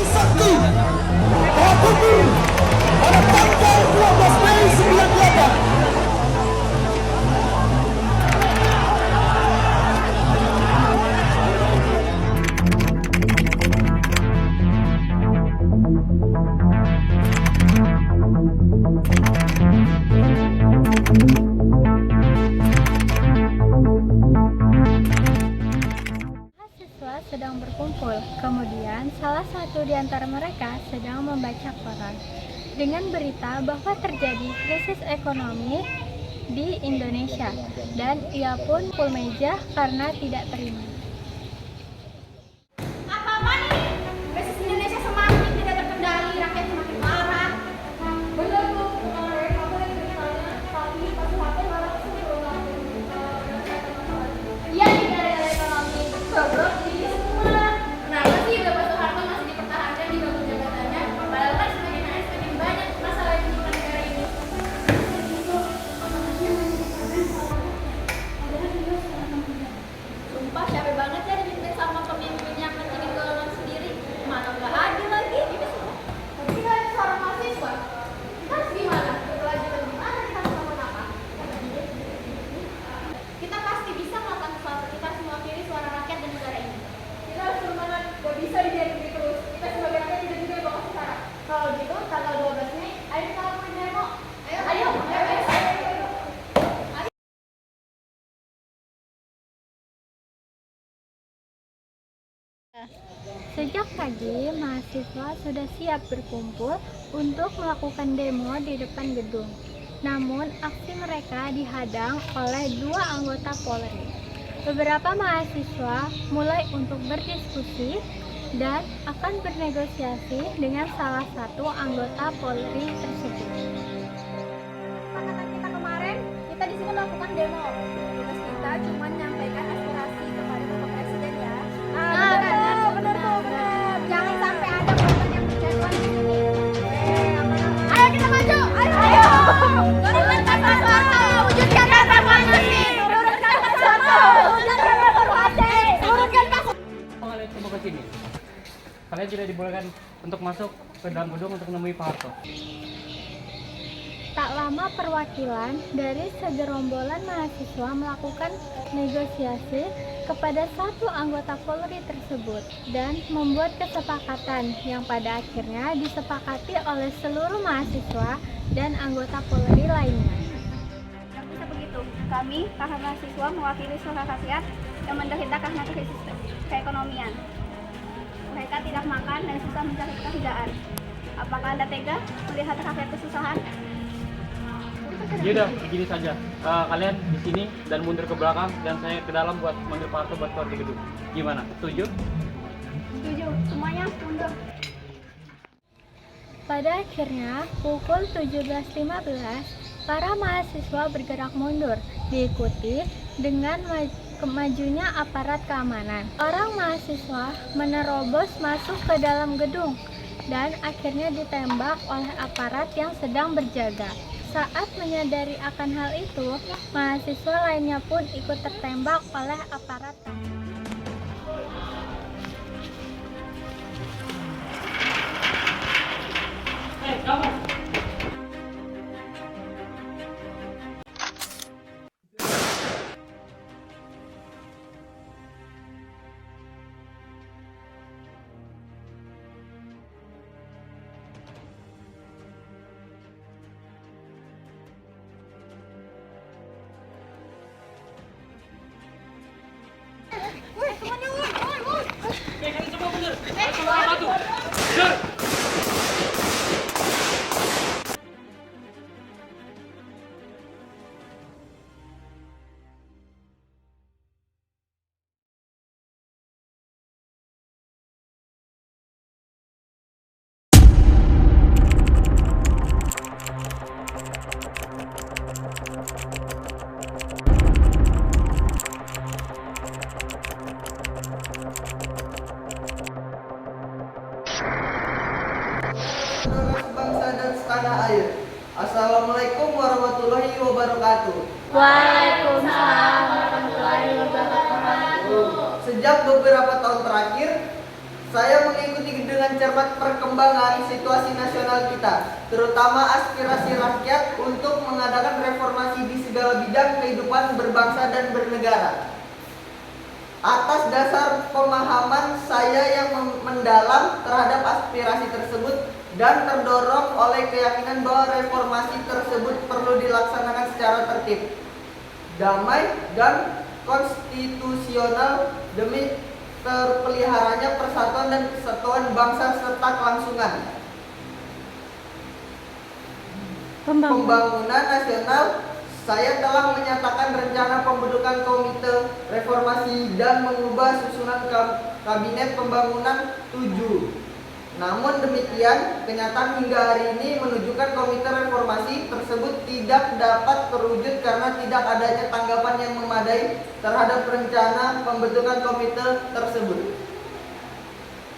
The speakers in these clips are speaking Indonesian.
Sakti Merah Putih pada tanggal 12 Mei 98. Sedang berkumpul, kemudian salah satu di antara mereka sedang membaca koran dengan berita bahwa terjadi krisis ekonomi di Indonesia dan ia pun pukul meja karena tidak terima. Apa-apa nih? Krisis Indonesia semakin tidak terkendali, rakyat semakin marah. Bener tuh, kemarin aku lihat beritanya, tapi pas HP malah iya nih gara-gara ekonomi bobrok jadi semua. Kenapa sih Bapak Soeharto masih dipertahankan di bangku jabatannya? Padahal kan semakin hari semakin banyak masalah di negara ini. Sumpah capek banget ya dipimpin sama pemimpin yang pentingin golongan sendiri. Mana nggak adil lagi. Tapi kita seorang mahasiswa, kita harus gimana? Berkelanjutan gimana? Kita harus melakukan apa? Kita pasti bisa melakukan sesuatu. Kita harus mewakili suara rakyat dan negara ini. Kita harus semangat. Gak bisa dibiarin begitu terus. Kita sebagai rakyat tidak juga bakal sekarang. Kalau gitu, tanggal 12 Mei, ayo kita lakukan demo. Ayo. Sejak pagi, mahasiswa sudah siap berkumpul untuk melakukan demo di depan gedung. Namun, aksi mereka dihadang oleh dua anggota Polri. Beberapa mahasiswa mulai untuk berdiskusi dan akan bernegosiasi dengan salah satu anggota Polri tersebut. Kesepakatan kita kemarin, kita di sini melakukan demo. Tugas kita cuma menyampaikan aspirasi kepada Bapak Presiden ya. Benar tuh. Jangan sampai ada korban yang berjatuhan di sini. Ayo kita maju. Ayo. Turunkan Bapak Soeharto. Wujudkan Bapak Presiden. Turunkan Bapak Soeharto. Wujudkan Bapak Presiden. Turunkan Bapak. Kalian semua ke sini. Kalian tidak dibolehkan untuk masuk ke dalam gedung untuk menemui Pak Harto. Tak lama perwakilan dari segerombolan mahasiswa melakukan negosiasi kepada satu anggota Polri tersebut dan membuat kesepakatan yang pada akhirnya disepakati oleh seluruh mahasiswa dan anggota Polri lainnya. Yang bisa begitu, kami, para mahasiswa mewakili suara rakyat yang menderita karena krisis keekonomian. Mereka tidak makan dan susah mencari pekerjaan. Apakah Anda tega melihat rakyat kesusahan? Yaudah, begini saja. Kalian di sini dan mundur ke belakang dan saya ke dalam buat manggil Pak Harto buat keluar di gedung. Gimana? Setuju? Setuju, semuanya mundur. Pada akhirnya, pukul 17.15, para mahasiswa bergerak mundur, diikuti dengan kemajunya aparat keamanan. Orang mahasiswa menerobos masuk ke dalam gedung dan akhirnya ditembak oleh aparat yang sedang berjaga. Saat menyadari akan hal itu, mahasiswa lainnya pun ikut tertembak oleh aparat keamanan. Kamu! Kalian semua bener! Kalian semua batu! Bener! Bangsa dan setanah air. Assalamualaikum warahmatullahi wabarakatuh. Waalaikumsalam warahmatullahi wabarakatuh. Sejak beberapa tahun terakhir, saya mengikuti dengan cermat perkembangan situasi nasional kita, terutama aspirasi rakyat untuk mengadakan reformasi di segala bidang kehidupan berbangsa dan bernegara. Atas dasar pemahaman saya yang mendalam terhadap aspirasi tersebut dan terdorong oleh keyakinan bahwa reformasi tersebut perlu dilaksanakan secara tertib, damai, dan konstitusional demi terpeliharanya persatuan dan kesatuan bangsa serta kelangsungan pembangunan nasional. Saya telah menyatakan rencana pembentukan Komite Reformasi dan mengubah susunan Kabinet Pembangunan 7. Namun demikian, kenyataan hingga hari ini menunjukkan Komite Reformasi tersebut tidak dapat terwujud karena tidak adanya tanggapan yang memadai terhadap rencana pembentukan komite tersebut.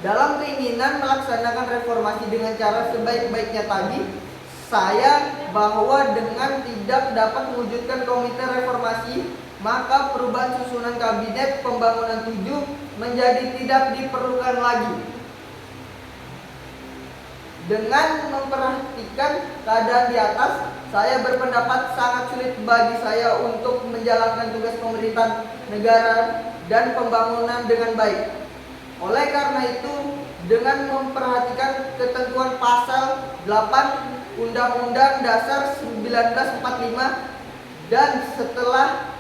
Dalam keinginan melaksanakan reformasi dengan cara sebaik-baiknya tadi, saya bahwa dengan tidak dapat mewujudkan komite reformasi, maka perubahan susunan Kabinet Pembangunan 7 menjadi tidak diperlukan lagi. Dengan memperhatikan keadaan di atas, saya berpendapat sangat sulit bagi saya untuk menjalankan tugas pemerintahan negara dan pembangunan dengan baik. Oleh karena itu, dengan memperhatikan ketentuan pasal 8 Undang-Undang Dasar 1945 dan setelah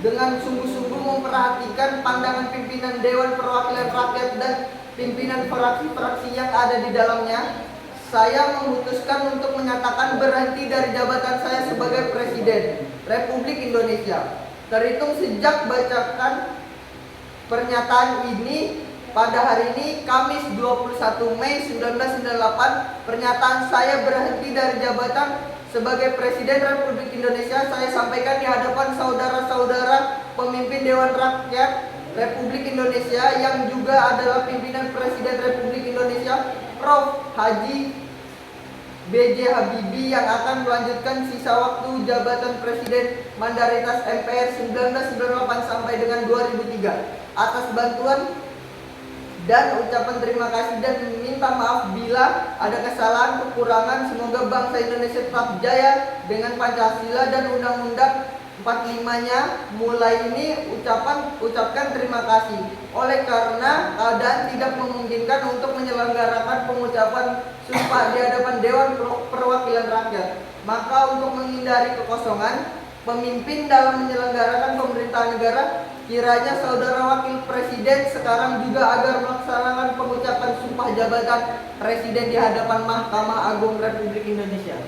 dengan sungguh-sungguh memperhatikan pandangan pimpinan Dewan Perwakilan Rakyat dan pimpinan fraksi-fraksi yang ada di dalamnya, saya memutuskan untuk menyatakan berhenti dari jabatan saya sebagai Presiden Republik Indonesia. Terhitung sejak bacakan pernyataan ini pada hari ini, Kamis 21 Mei 1998, pernyataan saya berhenti dari jabatan sebagai Presiden Republik Indonesia saya sampaikan di hadapan saudara-saudara pemimpin Dewan Rakyat Republik Indonesia yang juga adalah pimpinan Presiden Republik Indonesia, Prof. Haji B.J. Habibie, yang akan melanjutkan sisa waktu jabatan Presiden Mandaritas MPR 1998 sampai dengan 2003. Atas bantuan dan ucapan terima kasih dan meminta maaf bila ada kesalahan kekurangan. Semoga bangsa Indonesia tetap jaya dengan Pancasila dan Undang-Undang 45-nya. Mulai ini ucapkan terima kasih. Oleh karena keadaan tidak memungkinkan untuk menyelenggarakan pengucapan sumpah di hadapan Dewan Perwakilan Rakyat, maka untuk menghindari kekosongan pemimpin dalam menyelenggarakan pemerintahan negara, kiranya Saudara Wakil Presiden sekarang juga agar melaksanakan pengucapan sumpah jabatan Presiden di hadapan Mahkamah Agung Republik Indonesia.